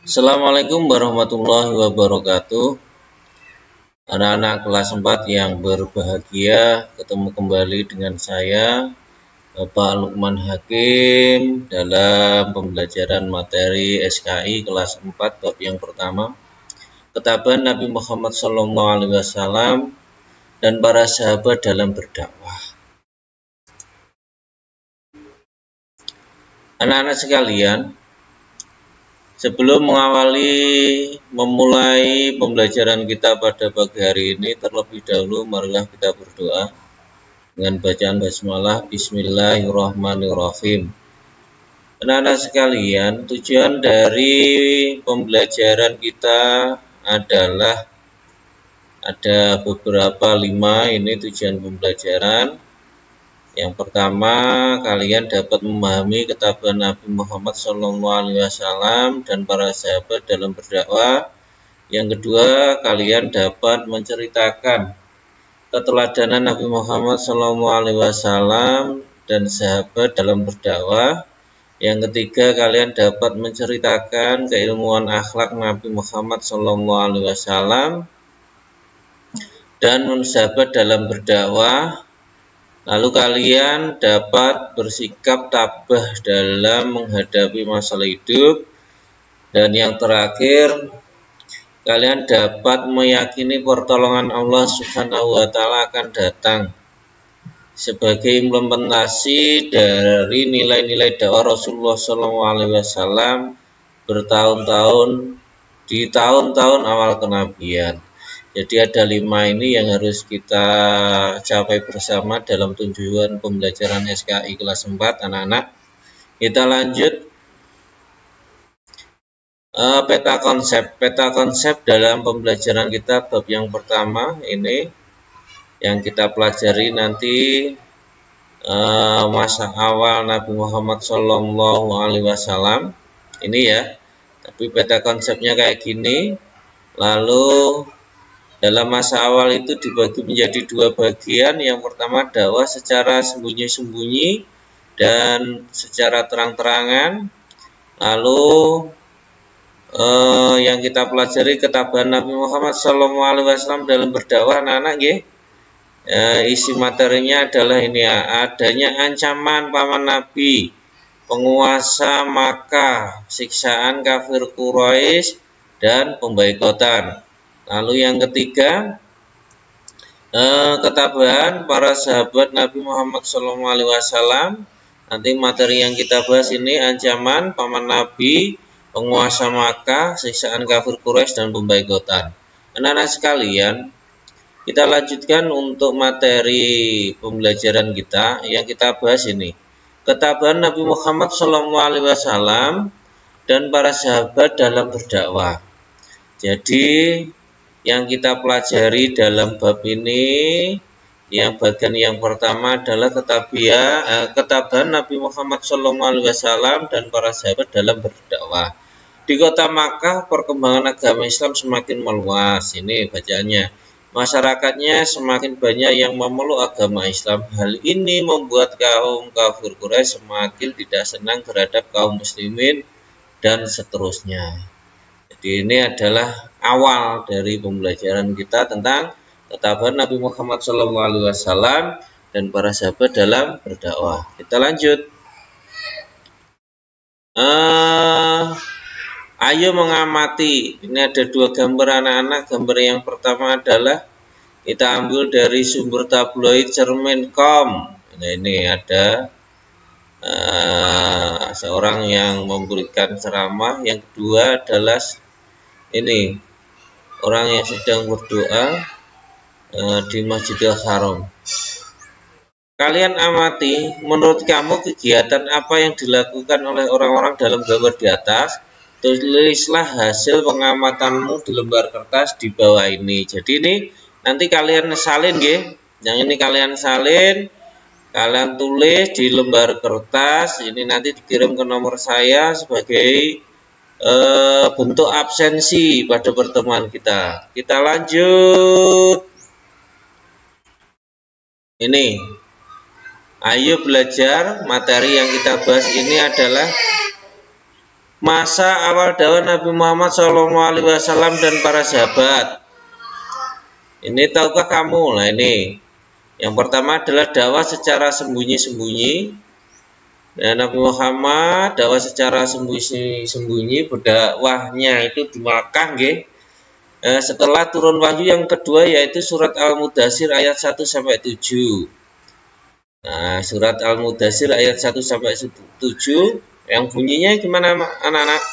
Assalamualaikum warahmatullahi wabarakatuh. Anak-anak kelas 4 yang berbahagia, ketemu kembali dengan saya, Bapak Lukman Hakim, dalam pembelajaran materi SKI kelas 4 bab yang pertama, Ketaban Nabi Muhammad SAW dan para sahabat dalam berdakwah. Anak-anak sekalian, sebelum memulai pembelajaran kita pada pagi hari ini, terlebih dahulu marilah kita berdoa dengan bacaan basmalah. Bismillahirrahmanirrahim. Anak-anak sekalian, tujuan dari pembelajaran kita adalah ada beberapa 5 ini tujuan pembelajaran. Yang pertama, kalian dapat memahami ketabahan Nabi Muhammad SAW dan para sahabat dalam berdakwah. Yang kedua, kalian dapat menceritakan keteladanan Nabi Muhammad SAW dan sahabat dalam berdakwah. Yang ketiga, kalian dapat menceritakan keilmuan akhlak Nabi Muhammad SAW dan sahabat dalam berdakwah. Lalu kalian dapat bersikap tabah dalam menghadapi masalah hidup. Dan yang terakhir, kalian dapat meyakini pertolongan Allah Subhanahu wa Ta'ala akan datang sebagai implementasi dari nilai-nilai dakwah Rasulullah SAW bertahun-tahun di tahun-tahun awal kenabian. Jadi ada 5 ini yang harus kita capai bersama dalam tujuan pembelajaran SKI kelas 4 anak-anak. Kita lanjut. Peta konsep dalam pembelajaran kita bab yang pertama ini yang kita pelajari nanti masa awal Nabi Muhammad SAW ini ya. Tapi peta konsepnya kayak gini. Lalu dalam masa awal itu dibagi menjadi 2 bagian. Yang pertama dakwah secara sembunyi-sembunyi dan secara terang-terangan. Lalu yang kita pelajari ketabahan Nabi Muhammad SAW dalam berdakwah anak-anak nggih. Isi materinya adalah ini ya, adanya ancaman paman Nabi, penguasa Makkah, siksaan kafir Quraisy dan pemboikotan. Lalu yang ketiga, ketabahan para sahabat Nabi Muhammad SAW. Nanti materi yang kita bahas ini ancaman paman Nabi, penguasa Makkah, siksaan kafir Quraisy dan pemboikotan. Anak-anak sekalian, kita lanjutkan untuk materi pembelajaran kita yang kita bahas ini. Ketabahan Nabi Muhammad SAW dan para sahabat dalam berdakwah. Jadi yang kita pelajari dalam bab ini, yang bagian yang pertama adalah ketabahan Nabi Muhammad SAW dan para sahabat dalam berdakwah. Di kota Makkah, perkembangan agama Islam semakin meluas. Ini bacaannya. Masyarakatnya semakin banyak yang memeluk agama Islam. Hal ini membuat kaum kafir Quraisy semakin tidak senang terhadap kaum muslimin dan seterusnya. Jadi ini adalah awal dari pembelajaran kita tentang ketabahan Nabi Muhammad SAW dan para sahabat dalam berdakwah. Kita lanjut. Ayo mengamati. Ini ada 2 gambar anak-anak. Gambar yang pertama adalah kita ambil dari sumber tabloid Cermin.com. Nah, ini ada seorang yang memberikan ceramah. Yang kedua adalah ini orang yang sedang berdoa di Masjidil Haram. Kalian amati, menurut kamu kegiatan apa yang dilakukan oleh orang-orang dalam gambar di atas? Tulislah hasil pengamatanmu di lembar kertas di bawah ini. Jadi ini nanti kalian salin nggih. Yang ini kalian salin, kalian tulis di lembar kertas. Ini nanti dikirim ke nomor saya sebagai bentuk absensi pada pertemuan kita. Kita lanjut. Ini. Ayo belajar. Materi yang kita bahas ini adalah masa awal dakwah Nabi Muhammad SAW dan para sahabat. Ini tahukah kamu? Nah ini, yang pertama adalah dakwah secara sembunyi-sembunyi. Dan Nabi Muhammad dakwah secara sembunyi-sembunyi, berdakwahnya itu di Makkah, nggih. Setelah turun wahyu yang kedua yaitu surat Al-Mudaththir ayat 1 sampai 7. Nah, surat Al-Mudaththir ayat 1 sampai 7 yang bunyinya gimana anak-anak?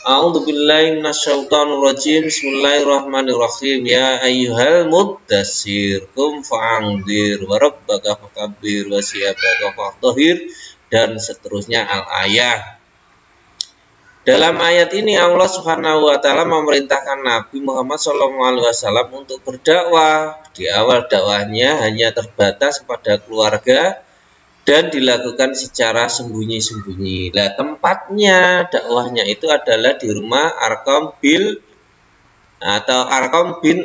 A'udzubillahi minasyaitonirrajim. Bismillahirrahmanirrahim. Ya ayyuhal muddatsir qum fa'andzir wa rabbaka fakabbir wa siyabaka fathahir, dan seterusnya al-ayah. Dalam ayat ini Allah Subhanahu wa taala memerintahkan Nabi Muhammad SAW untuk berdakwah. Di awal dakwahnya hanya terbatas pada keluarga dan dilakukan secara sembunyi-sembunyi. Nah, tempatnya dakwahnya itu adalah di rumah Arqam bin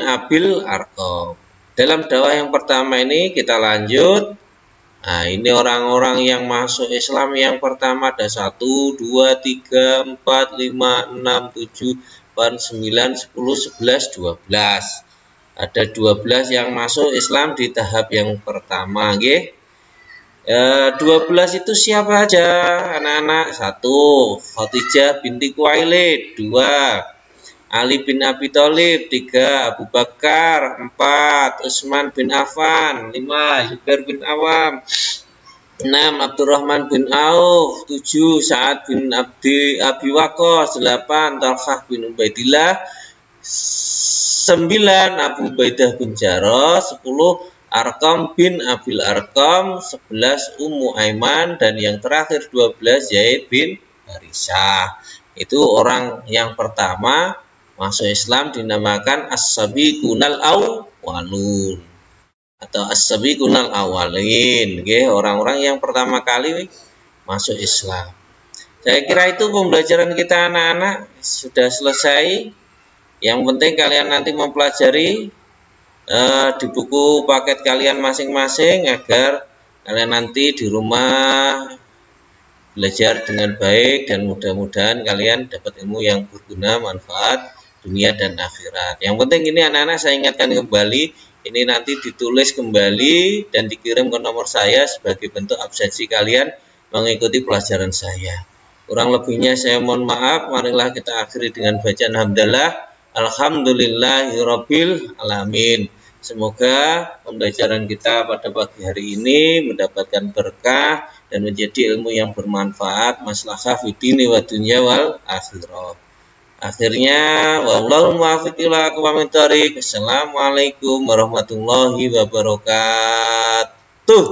Abil Arqam. Dalam dakwah yang pertama ini kita lanjut. Nah, ini orang-orang yang masuk Islam yang pertama ada 1, 2, 3, 4, 5, 6, 7, 8, 9, 10, 11, 12. Ada 12 yang masuk Islam di tahap yang pertama, nggih. 12 itu siapa aja anak-anak? 1. Khadijah binti Khuwailid. 2. Ali bin Abi Thalib. 3. Abu Bakar. 4. Utsman bin Affan. 5. Zubair bin Awam. 6. Abdurrahman bin Auf. 7. Sa'ad bin Abi Waqqas. 8. Talhah bin Ubaidillah. 9. Abu Ubaidah bin Jarrah. 10. Arqam bin Abil Arqam. 11 Ummu Aiman, dan yang terakhir 12 Zaid bin Harisah. Itu orang yang pertama masuk Islam, dinamakan as-sabiqunal awwalun atau as-sabiqunal awwalin, nggih, orang-orang yang pertama kali masuk Islam. Saya kira itu pembelajaran kita anak-anak sudah selesai. Yang penting kalian nanti mempelajari di buku paket kalian masing-masing agar kalian nanti di rumah belajar dengan baik, dan mudah-mudahan kalian dapat ilmu yang berguna, manfaat dunia dan akhirat. Yang penting ini anak-anak saya ingatkan kembali, ini nanti ditulis kembali dan dikirim ke nomor saya sebagai bentuk absensi kalian mengikuti pelajaran saya. Kurang lebihnya saya mohon maaf. Marilah kita akhiri dengan bacaan hamdalah. Alhamdulillahirabbil alamin. Semoga pembelajaran kita pada pagi hari ini mendapatkan berkah dan menjadi ilmu yang bermanfaat, maslahah fid dini wa dunya wal akhirah. Akhirnya, wallahu muwaffiq ila aqwamit thoriq. Assalamualaikum warahmatullahi wabarakatuh.